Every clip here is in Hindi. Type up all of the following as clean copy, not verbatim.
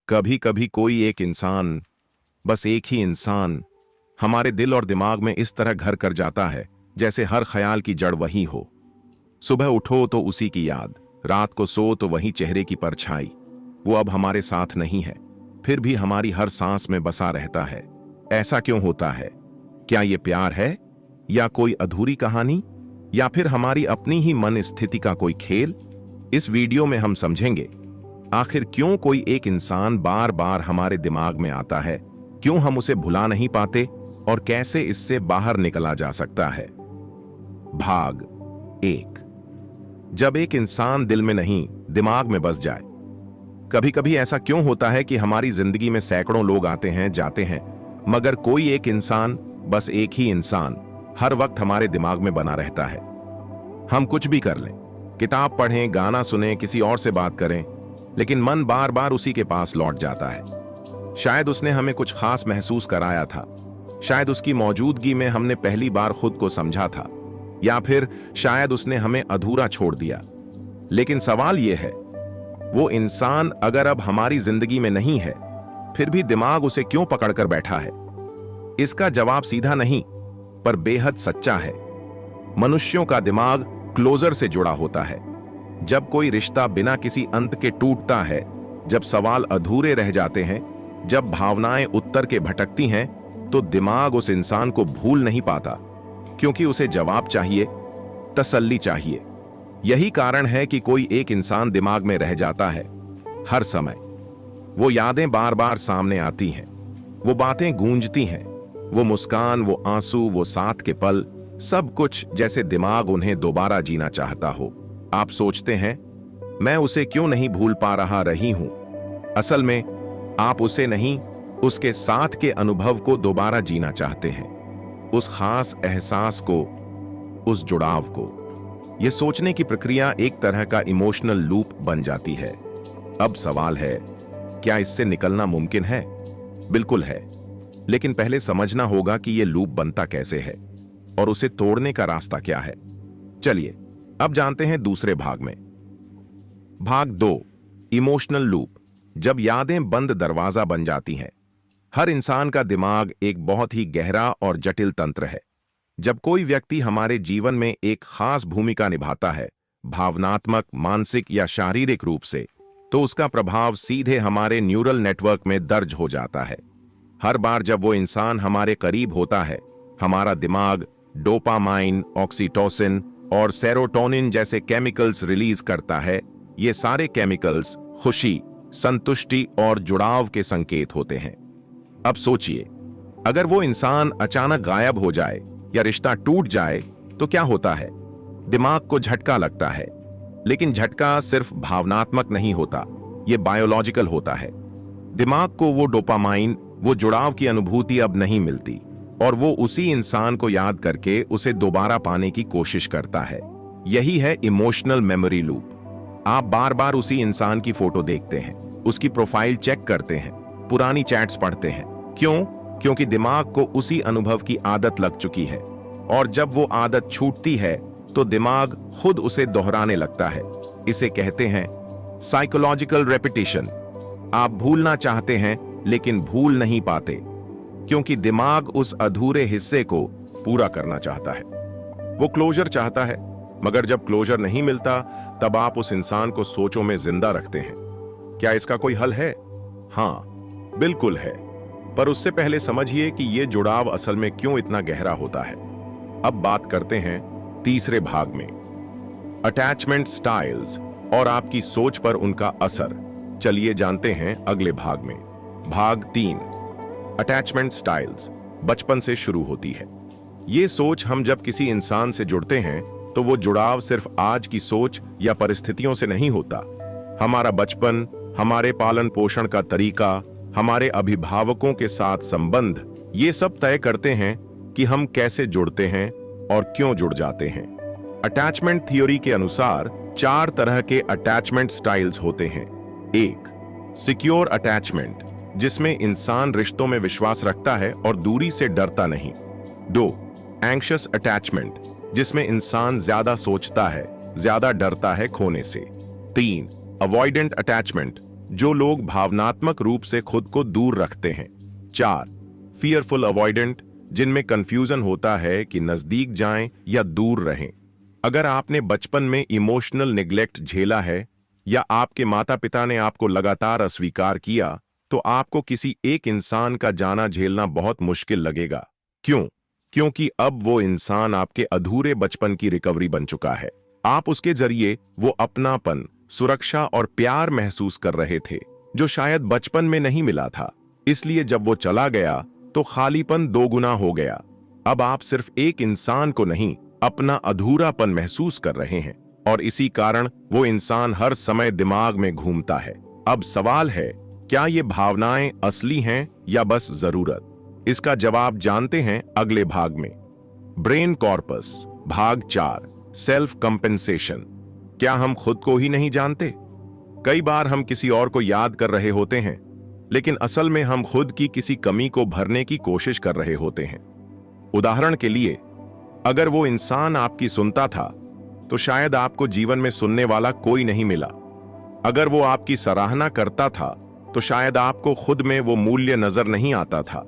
कभी कभी कोई एक इंसान, बस एक ही इंसान, हमारे दिल और दिमाग में इस तरह घर कर जाता है जैसे हर ख्याल की जड़ वही हो। सुबह उठो तो उसी की याद, रात को सो तो वही चेहरे की परछाई। वो अब हमारे साथ नहीं है, फिर भी हमारी हर सांस में बसा रहता है। ऐसा क्यों होता है? क्या ये प्यार है, या कोई अधूरी कहानी, या फिर हमारी अपनी ही मन स्थिति का कोई खेल? इस वीडियो में हम समझेंगे आखिर क्यों कोई एक इंसान बार बार हमारे दिमाग में आता है, क्यों हम उसे भुला नहीं पाते और कैसे इससे बाहर निकला जा सकता है। भाग 1। जब एक इंसान दिल में नहीं, दिमाग में बस जाए। कभी कभी ऐसा क्यों होता है कि हमारी जिंदगी में सैकड़ों लोग आते हैं, जाते हैं, मगर कोई एक इंसान, बस एक ही इंसान, हर वक्त हमारे दिमाग में बना रहता है। हम कुछ भी कर लें, किताब पढ़ें, गाना सुने, किसी और से बात करें, लेकिन मन बार बार उसी के पास लौट जाता है। शायद उसने हमें कुछ खास महसूस कराया था, शायद उसकी मौजूदगी में हमने पहली बार खुद को समझा था, या फिर शायद उसने हमें अधूरा छोड़ दिया। लेकिन सवाल यह है, वो इंसान अगर अब हमारी जिंदगी में नहीं है, फिर भी दिमाग उसे क्यों पकड़कर बैठा है? इसका जवाब सीधा नहीं, पर बेहद सच्चा है। मनुष्यों का दिमाग क्लोजर से जुड़ा होता है। जब कोई रिश्ता बिना किसी अंत के टूटता है, जब सवाल अधूरे रह जाते हैं, जब भावनाएं उत्तर के भटकती हैं, तो दिमाग उस इंसान को भूल नहीं पाता, क्योंकि उसे जवाब चाहिए, तसल्ली चाहिए। यही कारण है कि कोई एक इंसान दिमाग में रह जाता है हर समय। वो यादें बार बार सामने आती हैं, वो बातें गूंजती हैं, वो मुस्कान, वो आंसू, वो साथ के पल, सब कुछ जैसे दिमाग उन्हें दोबारा जीना चाहता हो। आप सोचते हैं, मैं उसे क्यों नहीं भूल पा रही हूं? असल में आप उसे नहीं, उसके साथ के अनुभव को दोबारा जीना चाहते हैं, उस खास एहसास को, उस जुड़ाव को। यह सोचने की प्रक्रिया एक तरह का इमोशनल लूप बन जाती है। अब सवाल है, क्या इससे निकलना मुमकिन है? बिल्कुल है, लेकिन पहले समझना होगा कि यह लूप बनता कैसे है और उसे तोड़ने का रास्ता क्या है। चलिए अब जानते हैं दूसरे भाग में। भाग 2, इमोशनल लूप, जब यादें बंद दरवाजा बन जाती हैं। हर इंसान का दिमाग एक बहुत ही गहरा और जटिल तंत्र है। जब कोई व्यक्ति हमारे जीवन में एक खास भूमिका निभाता है, भावनात्मक, मानसिक या शारीरिक रूप से, तो उसका प्रभाव सीधे हमारे न्यूरल नेटवर्क में दर्ज हो जाता है। हर बार जब वो इंसान हमारे करीब होता है, हमारा दिमाग डोपामाइन, ऑक्सीटोसिन और सेरोटोनिन जैसे केमिकल्स रिलीज करता है। ये सारे केमिकल्स खुशी, संतुष्टि और जुड़ाव के संकेत होते हैं। अब सोचिए, अगर वो इंसान अचानक गायब हो जाए या रिश्ता टूट जाए तो क्या होता है? दिमाग को झटका लगता है, लेकिन झटका सिर्फ भावनात्मक नहीं होता, ये बायोलॉजिकल होता है। दिमाग को वो डोपामाइन, वो जुड़ाव की अनुभूति अब नहीं मिलती, और वो उसी इंसान को याद करके उसे दोबारा पाने की कोशिश करता है। यही है इमोशनल मेमोरी लूप। आप बार बार उसी इंसान की फोटो देखते हैं, उसकी प्रोफाइल चेक करते हैं, पुरानी चैट्स पढ़ते हैं। क्यों? क्योंकि दिमाग को उसी अनुभव की आदत लग चुकी है, और जब वो आदत छूटती है तो दिमाग खुद उसे दोहराने लगता है। इसे कहते हैं साइकोलॉजिकल रेपिटेशन। आप भूलना चाहते हैं लेकिन भूल नहीं पाते, क्योंकि दिमाग उस अधूरे हिस्से को पूरा करना चाहता है। वो क्लोजर चाहता है, मगर जब क्लोजर नहीं मिलता तब आप उस इंसान को सोचों में जिंदा रखते हैं। क्या इसका कोई हल है? हाँ, बिल्कुल है, पर उससे पहले समझिए कि यह जुड़ाव असल में क्यों इतना गहरा होता है। अब बात करते हैं तीसरे भाग में, अटैचमेंट स्टाइल्स और आपकी सोच पर उनका असर। चलिए जानते हैं अगले भाग में। भाग 3, अटैचमेंट स्टाइल्स बचपन से शुरू होती है। ये सोच, हम जब किसी इंसान से जुड़ते हैं तो वो जुड़ाव सिर्फ आज की सोच या परिस्थितियों से नहीं होता। हमारा बचपन, हमारे पालन पोषण का तरीका, हमारे अभिभावकों के साथ संबंध, ये सब तय करते हैं कि हम कैसे जुड़ते हैं और क्यों जुड़ जाते हैं। अटैचमेंट थ्योरी के अनुसार 4 तरह के अटैचमेंट स्टाइल्स होते हैं। 1, सिक्योर अटैचमेंट, जिसमें इंसान रिश्तों में विश्वास रखता है और दूरी से डरता नहीं। 2, एंग्शियस अटैचमेंट, जिसमें इंसान ज्यादा सोचता है, ज्यादा डरता है खोने से। 3, अवॉइडेंट अटैचमेंट, जो लोग भावनात्मक रूप से खुद को दूर रखते हैं। 4 फियरफुल अवॉइडेंट, जिनमें कंफ्यूजन होता है कि नजदीक जाएं या दूर रहें। अगर आपने बचपन में इमोशनल निग्लेक्ट झेला है या आपके माता पिता ने आपको लगातार अस्वीकार किया, तो आपको किसी एक इंसान का जाना झेलना बहुत मुश्किल लगेगा। क्यों? क्योंकि अब वो इंसान आपके अधूरे बचपन की रिकवरी बन चुका है। आप उसके जरिए वो अपनापन, सुरक्षा और प्यार महसूस कर रहे थे जो शायद बचपन में नहीं मिला था। इसलिए जब वो चला गया तो खालीपन दोगुना हो गया। अब आप सिर्फ एक इंसान को नहीं, अपना अधूरापन महसूस कर रहे हैं, और इसी कारण वो इंसान हर समय दिमाग में घूमता है। अब सवाल है, क्या ये भावनाएं असली हैं या बस जरूरत? इसका जवाब जानते हैं अगले भाग में। ब्रेन कॉर्पस भाग 4, सेल्फ कंपेंसेशन। क्या हम खुद को ही नहीं जानते? कई बार हम किसी और को याद कर रहे होते हैं, लेकिन असल में हम खुद की किसी कमी को भरने की कोशिश कर रहे होते हैं। उदाहरण के लिए, अगर वो इंसान आपकी सुनता था तो शायद आपको जीवन में सुनने वाला कोई नहीं मिला। अगर वो आपकी सराहना करता था तो शायद आपको खुद में वो मूल्य नजर नहीं आता था।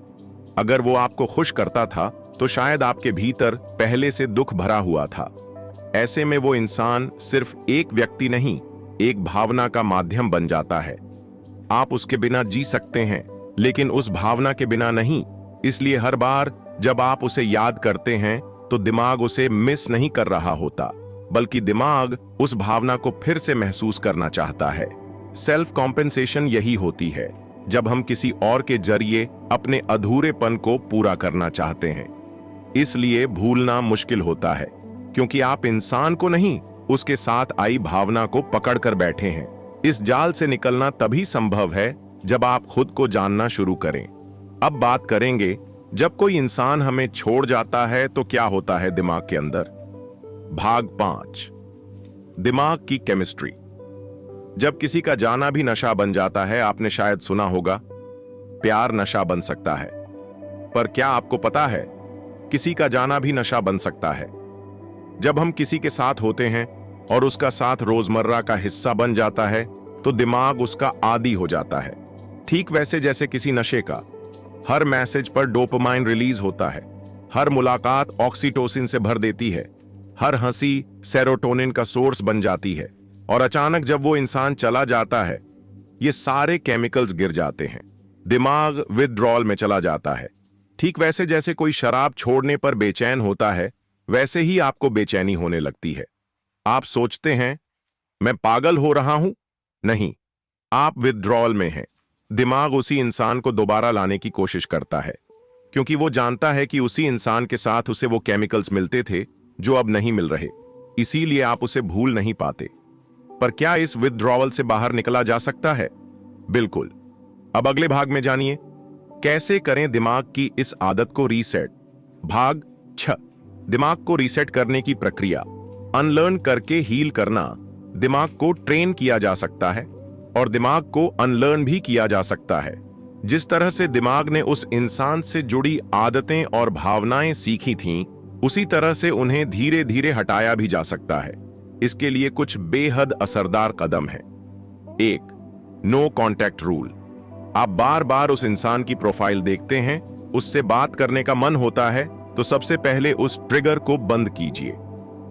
अगर वो आपको खुश करता था तो शायद आपके भीतर पहले से दुख भरा हुआ था। ऐसे में वो इंसान सिर्फ एक व्यक्ति नहीं, एक भावना का माध्यम बन जाता है। आप उसके बिना जी सकते हैं, लेकिन उस भावना के बिना नहीं। इसलिए हर बार जब आप उसे याद करते हैं तो दिमाग उसे मिस नहीं कर रहा होता, बल्कि दिमाग उस भावना को फिर से महसूस करना चाहता है। सेल्फ कॉम्पेंसेशन यही होती है, जब हम किसी और के जरिए अपने अधूरेपन को पूरा करना चाहते हैं। इसलिए भूलना मुश्किल होता है, क्योंकि आप इंसान को नहीं, उसके साथ आई भावना को पकड़कर बैठे हैं। इस जाल से निकलना तभी संभव है जब आप खुद को जानना शुरू करें। अब बात करेंगे, जब कोई इंसान हमें छोड़ जाता है तो क्या होता है दिमाग के अंदर। भाग 5, दिमाग की केमिस्ट्री। जब किसी का जाना भी नशा बन जाता है, आपने शायद सुना होगा, प्यार नशा बन सकता है। पर क्या आपको पता है, किसी का जाना भी नशा बन सकता है। जब हम किसी के साथ होते हैं और उसका साथ रोजमर्रा का हिस्सा बन जाता है तो दिमाग उसका आदी हो जाता है। ठीक वैसे जैसे किसी नशे का। हर मैसेज पर डोपामाइन रिलीज होता है, हर मुलाकात ऑक्सीटोसिन से भर देती है, हर हंसी सेरोटोनिन का सोर्स बन जाती है, और अचानक जब वो इंसान चला जाता है, ये सारे केमिकल्स गिर जाते हैं। दिमाग विथड्रॉल में चला जाता है। ठीक वैसे जैसे कोई शराब छोड़ने पर बेचैन होता है, वैसे ही आपको बेचैनी होने लगती है। आप सोचते हैं, मैं पागल हो रहा हूं? नहीं, आप विथड्रॉल में हैं। दिमाग उसी इंसान को दोबारा लाने की कोशिश करता है, क्योंकि वो जानता है कि उसी इंसान के साथ उसे वो केमिकल्स मिलते थे जो अब नहीं मिल रहे। इसीलिए आप उसे भूल नहीं पाते। पर क्या इस विथड्रॉवल से बाहर निकला जा सकता है? बिल्कुल। अब अगले भाग में जानिए, कैसे करें दिमाग की इस आदत को रीसेट। भाग 6, दिमाग को रीसेट करने की प्रक्रिया। अनलर्न करके हील करना। दिमाग को ट्रेन किया जा सकता है और दिमाग को अनलर्न भी किया जा सकता है। जिस तरह से दिमाग ने उस इंसान से जुड़ी आदतें और भावनाएं सीखी थीं, उसी तरह से उन्हें धीरे धीरे हटाया भी जा सकता है। इसके लिए कुछ बेहद असरदार कदम हैं। 1, नो कॉन्टैक्ट रूल। आप बार बार उस इंसान की प्रोफाइल देखते हैं, उससे बात करने का मन होता है, तो सबसे पहले उस ट्रिगर को बंद कीजिए।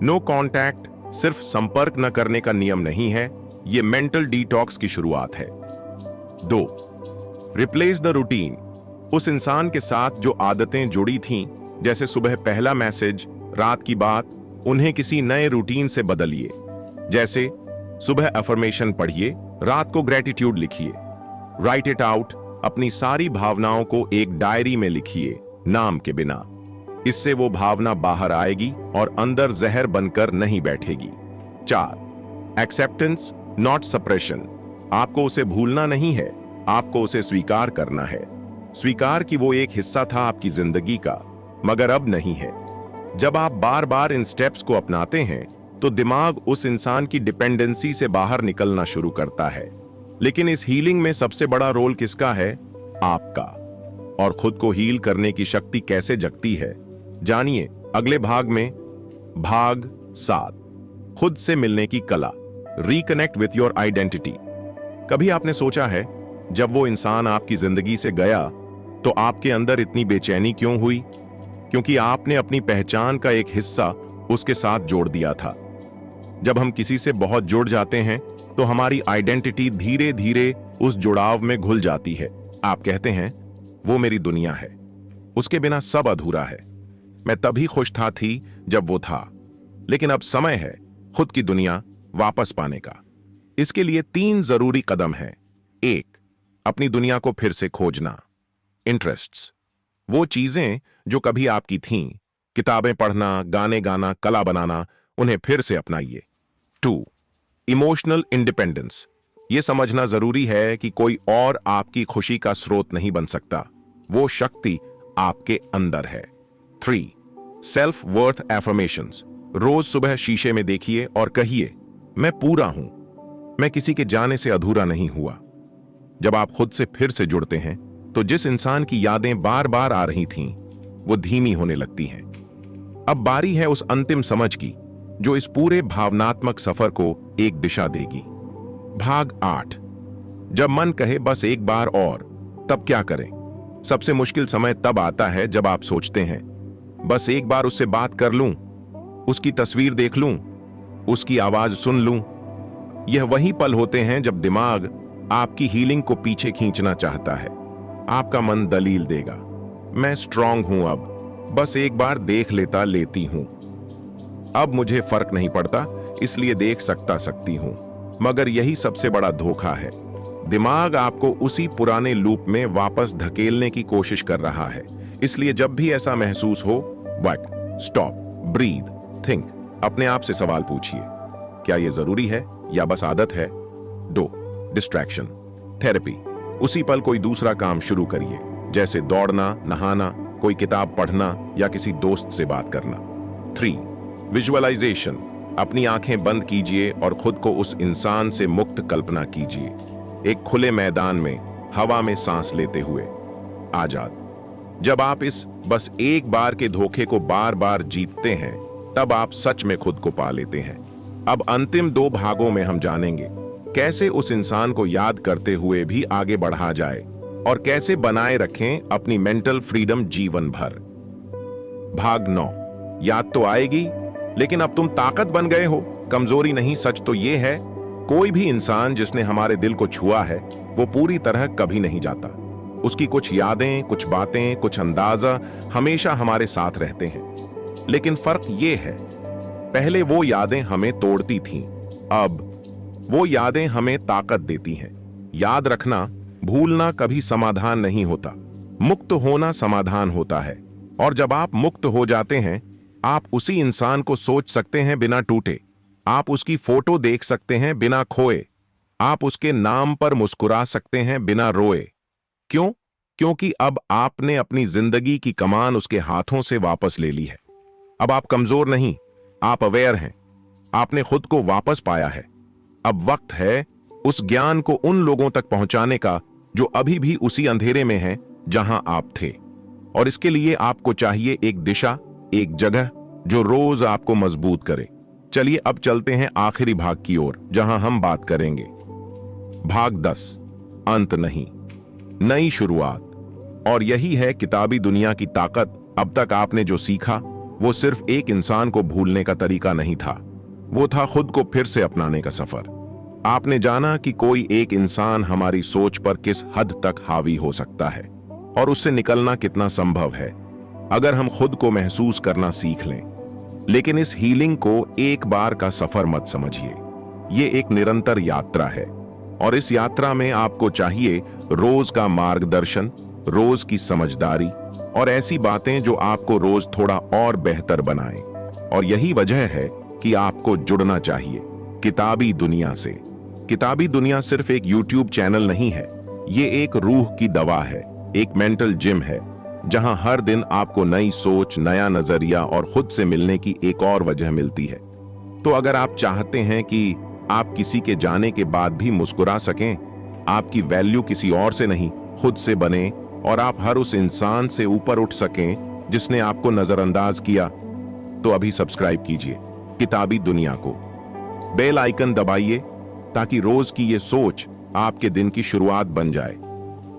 नो कॉन्टैक्ट सिर्फ संपर्क न करने का नियम नहीं है, यह मेंटल डिटॉक्स की शुरुआत है। 2, रिप्लेस द रूटीन। उस इंसान के साथ जो आदतें जुड़ी थीं, जैसे सुबह पहला मैसेज, रात की बात, उन्हें किसी नए रूटीन से बदलिए। जैसे सुबह अफर्मेशन पढ़िए, रात को ग्रेटिट्यूड लिखिए। Right it out. अपनी सारी भावनाओं को एक डायरी में लिखिए, नाम के बिना। इससे वो भावना बाहर आएगी और अंदर जहर बनकर नहीं बैठेगी। 4, एक्सेप्टेंस नॉट सप्रेशन। आपको उसे भूलना नहीं है, आपको उसे स्वीकार करना है। स्वीकार कि वो एक हिस्सा था आपकी जिंदगी का, मगर अब नहीं है। जब आप बार बार इन स्टेप्स को अपनाते हैं तो दिमाग उस इंसान की डिपेंडेंसी से बाहर निकलना शुरू करता है। लेकिन इस हीलिंग में सबसे बड़ा रोल किसका है? आपका। और खुद को हील करने की शक्ति कैसे जगती है, जानिए अगले भाग में। भाग 7, खुद से मिलने की कला। Reconnect with your identity. कभी आपने सोचा है, जब वो इंसान आपकी जिंदगी से गया तो आपके अंदर इतनी बेचैनी क्यों हुई? क्योंकि आपने अपनी पहचान का एक हिस्सा उसके साथ जोड़ दिया था। जब हम किसी से बहुत जुड़ जाते हैं तो हमारी आइडेंटिटी धीरे धीरे उस जुड़ाव में घुल जाती है। आप कहते हैं, वो मेरी दुनिया है, उसके बिना सब अधूरा है। मैं तभी खुश थी जब वो था, लेकिन अब समय है खुद की दुनिया वापस पाने का। इसके लिए 3 जरूरी कदम हैं। 1, अपनी दुनिया को फिर से खोजना। इंटरेस्ट्स, वो चीजें जो कभी आपकी थीं, किताबें पढ़ना, गाने गाना, कला बनाना, उन्हें फिर से अपनाइए। 2, इमोशनल इंडिपेंडेंस, ये समझना जरूरी है कि कोई और आपकी खुशी का स्रोत नहीं बन सकता, वो शक्ति आपके अंदर है। 3, सेल्फ वर्थ एफर्मेशंस, रोज सुबह शीशे में देखिए और कहिए, मैं पूरा हूं, मैं किसी के जाने से अधूरा नहीं हुआ। जब आप खुद से फिर से जुड़ते हैं तो जिस इंसान की यादें बार बार आ रही थीं, वो धीमी होने लगती हैं। अब बारी है उस अंतिम समझ की जो इस पूरे भावनात्मक सफर को एक दिशा देगी। भाग 8, जब मन कहे बस एक बार और, तब क्या करें? सबसे मुश्किल समय तब आता है जब आप सोचते हैं, बस एक बार उससे बात कर लूं, उसकी तस्वीर देख लूं, उसकी आवाज सुन लूं। यह वही पल होते हैं जब दिमाग आपकी हीलिंग को पीछे खींचना चाहता है। आपका मन दलील देगा, मैं स्ट्रांग हूं, अब बस एक बार देख लेती हूं, अब मुझे फर्क नहीं पड़ता, इसलिए देख सकती हूं। मगर यही सबसे बड़ा धोखा है। दिमाग आपको उसी पुराने लूप में वापस धकेलने की कोशिश कर रहा है। इसलिए जब भी ऐसा महसूस हो, बट स्टॉप, ब्रीथ, थिंक, अपने आप से सवाल पूछिए, क्या यह जरूरी है या बस आदत है? 2, डिस्ट्रैक्शन थेरेपी, उसी पल कोई दूसरा काम शुरू करिए, जैसे दौड़ना, नहाना, कोई किताब पढ़ना या किसी दोस्त से बात करना। 3, विजुअलाइजेशन, अपनी आंखें बंद कीजिए और खुद को उस इंसान से मुक्त कल्पना कीजिए, एक खुले मैदान में हवा में सांस लेते हुए, आजाद। जब आप इस बस एक बार के धोखे को बार बार जीतते हैं, तब आप सच में खुद को पा लेते हैं। अब अंतिम 2 भागों में हम जानेंगे कैसे उस इंसान को याद करते हुए भी आगे बढ़ा जाए और कैसे बनाए रखें अपनी मेंटल फ्रीडम जीवन भर। भाग 9, याद तो आएगी, लेकिन अब तुम ताकत बन गए हो, कमजोरी नहीं। सच तो यह है, कोई भी इंसान जिसने हमारे दिल को छुआ है, वो पूरी तरह कभी नहीं जाता। उसकी कुछ यादें, कुछ बातें, कुछ अंदाजा हमेशा हमारे साथ रहते हैं। लेकिन फर्क ये है, पहले वो यादें हमें तोड़ती थीं, अब वो यादें हमें ताकत देती हैं। याद रखना, भूलना कभी समाधान नहीं होता, मुक्त होना समाधान होता है। और जब आप मुक्त हो जाते हैं, आप उसी इंसान को सोच सकते हैं बिना टूटे, आप उसकी फोटो देख सकते हैं बिना खोए, आप उसके नाम पर मुस्कुरा सकते हैं बिना रोए। क्यों? क्योंकि अब आपने अपनी जिंदगी की कमान उसके हाथों से वापस ले ली है। अब आप कमजोर नहीं, आप अवेयर हैं, आपने खुद को वापस पाया है। अब वक्त है उस ज्ञान को उन लोगों तक पहुंचाने का जो अभी भी उसी अंधेरे में हैं जहां आप थे। और इसके लिए आपको चाहिए एक दिशा, एक जगह जो रोज आपको मजबूत करे। चलिए अब चलते हैं आखिरी भाग की ओर, जहां हम बात करेंगे। भाग 10, अंत नहीं, नई शुरुआत। और यही है किताबी दुनिया की ताकत। अब तक आपने जो सीखा वो सिर्फ एक इंसान को भूलने का तरीका नहीं था, वो था खुद को फिर से अपनाने का सफर। आपने जाना कि कोई एक इंसान हमारी सोच पर किस हद तक हावी हो सकता है और उससे निकलना कितना संभव है अगर हम खुद को महसूस करना सीख लें। लेकिन इस हीलिंग को एक बार का सफर मत समझिए, ये एक निरंतर यात्रा है। और इस यात्रा में आपको चाहिए रोज का मार्गदर्शन, रोज की समझदारी और ऐसी बातें जो आपको रोज थोड़ा और बेहतर बनाएं। और यही वजह है कि आपको जुड़ना चाहिए किताबी दुनिया से। किताबी दुनिया सिर्फ एक YouTube चैनल नहीं है, ये एक रूह की दवा है, एक मेंटल जिम है, जहां हर दिन आपको नई सोच, नया नजरिया और खुद से मिलने की एक और वजह मिलती है। तो अगर आप चाहते हैं कि आप किसी के जाने के बाद भी मुस्कुरा सकें, आपकी वैल्यू किसी और से नहीं खुद से बने और आप हर उस इंसान से ऊपर उठ सकें जिसने आपको नजरअंदाज किया, तो अभी सब्सक्राइब कीजिए किताबी दुनिया को। बेल आइकन दबाइए ताकि रोज की ये सोच आपके दिन की शुरुआत बन जाए।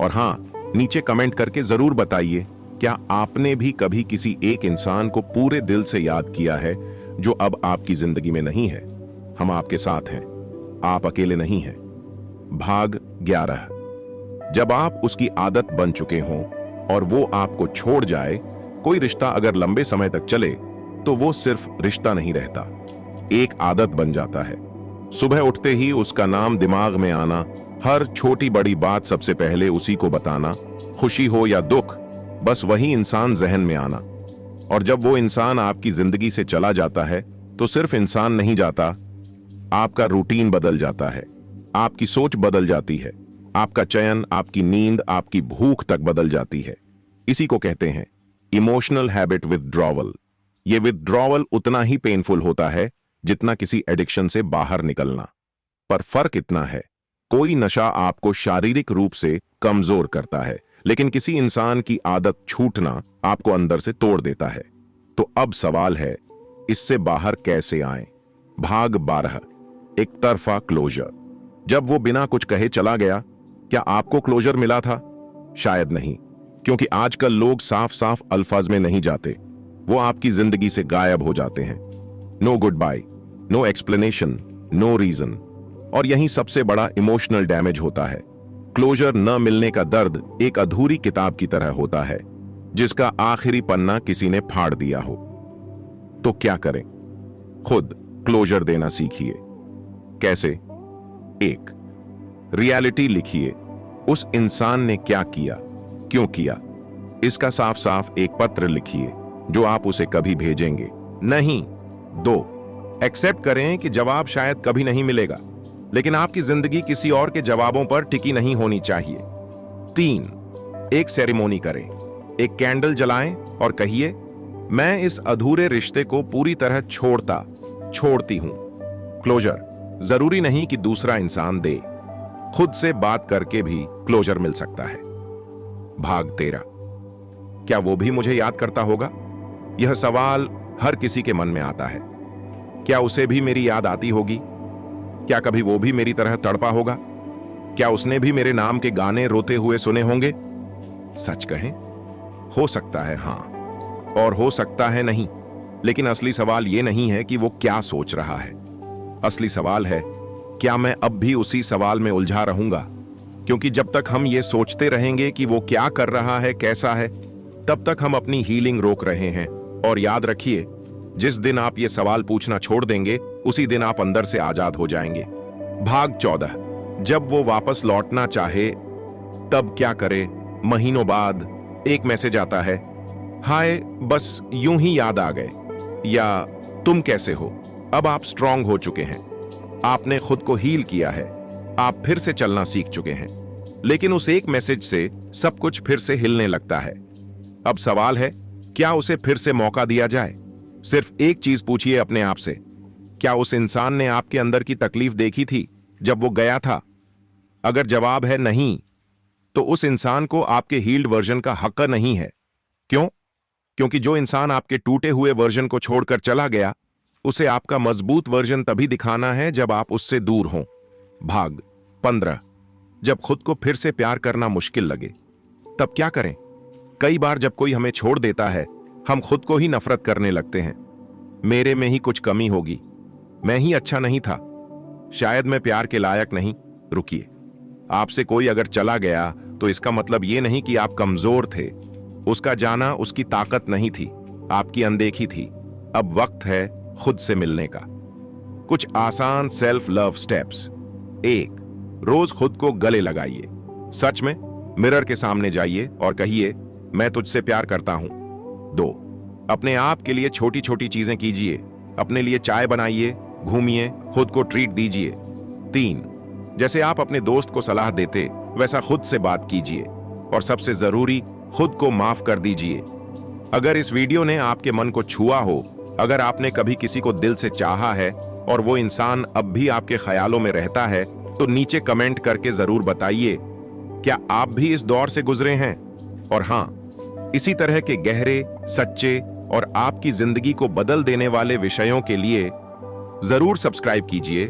और हाँ, नीचे कमेंट करके जरूर बताइए, क्या आपने भी कभी किसी एक इंसान को पूरे दिल से याद किया है जो अब आपकी जिंदगी में नहीं है? हम आपके साथ हैं, आप अकेले नहीं हैं। भाग 11। जब आप उसकी आदत बन चुके हों और वो आपको छोड़ जाए। कोई रिश्ता अगर लंबे समय तक चले तो वो सिर्फ रिश्ता नहीं रहता, एक आदत बन जाता है। सुबह उठते ही उसका नाम दिमाग में आना, हर छोटी बड़ी बात सबसे पहले उसी को बताना, खुशी हो या दुख बस वही इंसान जहन में आना। और जब वो इंसान आपकी जिंदगी से चला जाता है तो सिर्फ इंसान नहीं जाता, आपका रूटीन बदल जाता है, आपकी सोच बदल जाती है, आपका चयन, आपकी नींद, आपकी भूख तक बदल जाती है। इसी को कहते हैं इमोशनल हैबिट विथड्रॉवल। ये विथड्रॉवल उतना ही पेनफुल होता है जितना किसी एडिक्शन से बाहर निकलना। पर फर्क इतना है, कोई नशा आपको शारीरिक रूप से कमजोर करता है, लेकिन किसी इंसान की आदत छूटना आपको अंदर से तोड़ देता है। तो अब सवाल है, इससे बाहर कैसे आएं? भाग 12। एक तरफा क्लोजर। जब वो बिना कुछ कहे चला गया, क्या आपको क्लोजर मिला था? शायद नहीं, क्योंकि आजकल लोग साफ साफ अल्फाज में नहीं जाते, वो आपकी जिंदगी से गायब हो जाते हैं। No goodbye, no explanation, no reason. और यही सबसे बड़ा इमोशनल डैमेज होता है। क्लोजर न मिलने का दर्द एक अधूरी किताब की तरह होता है जिसका आखिरी पन्ना किसी ने फाड़ दिया हो। तो क्या करें? खुद क्लोजर देना सीखिए। कैसे? 1, रियलिटी लिखिए। उस इंसान ने क्या किया, क्यों किया, इसका साफ साफ एक पत्र लिखिए जो आप उसे कभी भेजेंगे नहीं। 2, एक्सेप्ट करें कि जवाब शायद कभी नहीं मिलेगा, लेकिन आपकी जिंदगी किसी और के जवाबों पर टिकी नहीं होनी चाहिए। 3, एक सेरेमोनी करें, एक कैंडल जलाएं और कहिए, मैं इस अधूरे रिश्ते को पूरी तरह छोड़ती हूं। क्लोजर जरूरी नहीं कि दूसरा इंसान दे, खुद से बात करके भी क्लोजर मिल सकता है। भाग 13। क्या वो भी मुझे याद करता होगा? यह सवाल हर किसी के मन में आता है। क्या उसे भी मेरी याद आती होगी? क्या कभी वो भी मेरी तरह तड़पा होगा? क्या उसने भी मेरे नाम के गाने रोते हुए सुने होंगे? सच कहें, हो सकता है हां, और हो सकता है नहीं। लेकिन असली सवाल यह नहीं है कि वो क्या सोच रहा है। असली सवाल है, क्या मैं अब भी उसी सवाल में उलझा रहूंगा? क्योंकि जब तक हम ये सोचते रहेंगे कि वो क्या कर रहा है, कैसा है, तब तक हम अपनी हीलिंग रोक रहे हैं। और याद रखिए, जिस दिन आप ये सवाल पूछना छोड़ देंगे, उसी दिन आप अंदर से आजाद हो जाएंगे। भाग 14। जब वो वापस लौटना चाहे तब क्या करें? महीनों बाद एक मैसेज आता है, हाय, बस यूं ही याद आ गए, या तुम कैसे हो? अब आप स्ट्रांग हो चुके हैं, आपने खुद को हील किया है, आप फिर से चलना सीख चुके हैं। लेकिन उस एक मैसेज से सब कुछ फिर से हिलने लगता है। अब सवाल है, क्या उसे फिर से मौका दिया जाए? सिर्फ एक चीज पूछिए अपने आप से, क्या उस इंसान ने आपके अंदर की तकलीफ देखी थी जब वो गया था? अगर जवाब है नहीं, तो उस इंसान को आपके हील्ड वर्जन का हक नहीं है। क्यों? क्योंकि जो इंसान आपके टूटे हुए वर्जन को छोड़कर चला गया, उसे आपका मजबूत वर्जन तभी दिखाना है जब आप उससे दूर हों। भाग 15। जब खुद को फिर से प्यार करना मुश्किल लगे, तब क्या करें? कई बार जब कोई हमें छोड़ देता है, हम खुद को ही नफरत करने लगते हैं। मेरे में ही कुछ कमी होगी, मैं ही अच्छा नहीं था, शायद मैं प्यार के लायक नहीं। रुकिए, आपसे कोई अगर चला गया तो इसका मतलब यह नहीं कि आप कमजोर थे। उसका जाना उसकी ताकत नहीं थी, आपकी अनदेखी थी। अब वक्त है खुद से मिलने का। कुछ आसान सेल्फ लव स्टेप्स। 1, रोज खुद को गले लगाइए। सच में मिरर के सामने जाइए और कहिए, मैं तुझसे प्यार करता हूं। 2, अपने आप के लिए छोटी छोटी चीजें कीजिए। अपने लिए चाय बनाइए, घूमिए, खुद को ट्रीट दीजिए। 3, जैसे आप अपने दोस्त को सलाह देते वैसा खुद से बात कीजिए। और सबसे जरूरी, खुद को माफ कर दीजिए। अगर इस वीडियो ने आपके मन को छुआ हो, अगर आपने कभी किसी को दिल से चाहा है और वो इंसान अब भी आपके ख्यालों में रहता है, तो नीचे कमेंट करके जरूर बताइए, क्या आप भी इस दौर से गुजरे हैं? और हां, इसी तरह के गहरे, सच्चे और आपकी जिंदगी को बदल देने वाले विषयों के लिए जरूर सब्सक्राइब कीजिए